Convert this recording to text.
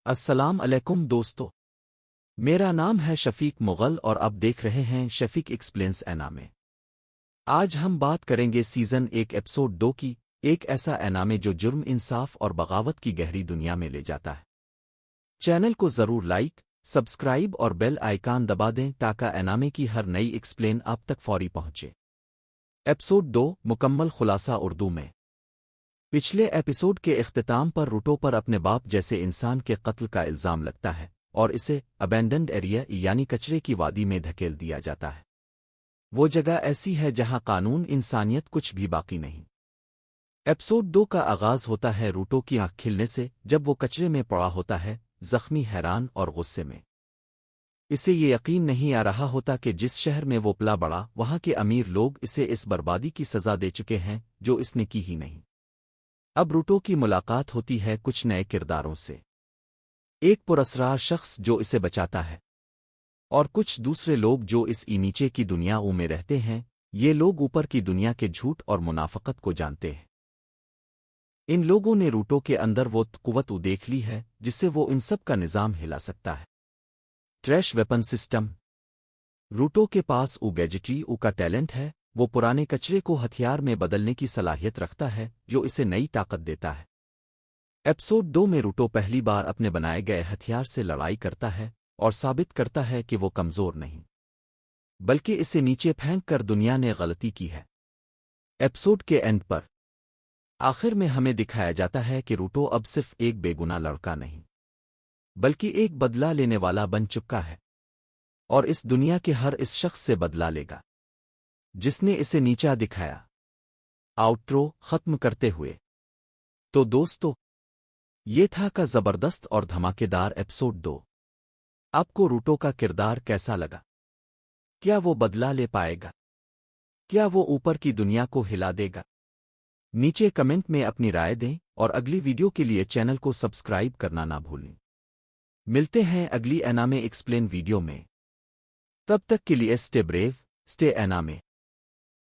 السلام علیکم دوستو، میرا نام ہے شفیق مغل اور آپ دیکھ رہے ہیں شفیق ایکسپلینس انامے۔ آج ہم بات کریں گے سیزن 1 ایپیسوڈ 2 کی، ایک ایسا انامے جو جرم، انصاف اور بغاوت کی گہری دنیا میں لے جاتا ہے۔ چینل کو ضرور لائک، سبسکرائب اور بیل آئیکن دبا دیں تاکہ انامے کی ہر نئی ایکسپلین آپ تک فوری پہنچے۔ ایپیسوڈ 2 مکمل خلاصہ اردو میں۔ پچھلے ایپیسوڈ کے اختتام پر روٹو پر اپنے باپ جیسے انسان کے قتل کا الزام لگتا ہے اور اسے ابینڈنڈ ایریا یعنی کچرے کی وادی میں دھکیل دیا جاتا ہے۔ وہ جگہ ایسی ہے جہاں قانون، انسانیت کچھ بھی باقی نہیں۔ ایپیسوڈ 2 کا آغاز ہوتا ہے روٹو کی آنکھ کھلنے سے جب وہ کچرے میں پڑا ہوتا ہے، زخمی، حیران اور غصے میں۔ اسے یہ یقین نہیں آ رہا ہوتا کہ جس شہر میں وہ پلا بڑا، وہاں کے امیر لوگ اسے اس بربادی کی سزا دے چکے ہیں جو اس نے کی ہی نہیں۔ اب روٹو کی ملاقات ہوتی ہے کچھ نئے کرداروں سے، ایک پراسرار شخص جو اسے بچاتا ہے اور کچھ دوسرے لوگ جو اس نیچے کی دنیا میں رہتے ہیں۔ یہ لوگ اوپر کی دنیا کے جھوٹ اور منافقت کو جانتے ہیں۔ ان لوگوں نے روٹو کے اندر وہ قوت دیکھ لی ہے جس سے وہ ان سب کا نظام ہلا سکتا ہے۔ Trash weapon system. روٹو کے پاس گیجٹری کا ٹیلنٹ ہے، وہ پرانے کچرے کو ہتھیار میں بدلنے کی صلاحیت رکھتا ہے جو اسے نئی طاقت دیتا ہے۔ ایپیسوڈ 2 میں روٹو پہلی بار اپنے بنائے گئے ہتھیار سے لڑائی کرتا ہے اور ثابت کرتا ہے کہ وہ کمزور نہیں، بلکہ اسے نیچے پھینک کر دنیا نے غلطی کی ہے۔ ایپیسوڈ کے اینڈ پر آخر میں ہمیں دکھایا جاتا ہے کہ روٹو اب صرف ایک بے گناہ لڑکا نہیں، بلکہ ایک بدلہ لینے والا بن چکا ہے، اور اس دنیا کے ہر اس شخص سے بدلہ لے گا جس نے اسے نیچا دکھایا۔ آؤٹرو ختم کرتے ہوئے تو دوستو، یہ تھا کا زبردست اور دھماکے دار ایپیسوڈ 2۔ آپ کو روٹو کا کردار کیسا لگا؟ کیا وہ بدلہ لے پائے گا؟ کیا وہ اوپر کی دنیا کو ہلا دے گا؟ نیچے کمنٹ میں اپنی رائے دیں اور اگلی ویڈیو کے لیے چینل کو سبسکرائب کرنا نہ بھولیں۔ ملتے ہیں اگلی انامے ایکسپلین ویڈیو میں، تب تک کے لیے اسٹے بریو، اسٹے انامے۔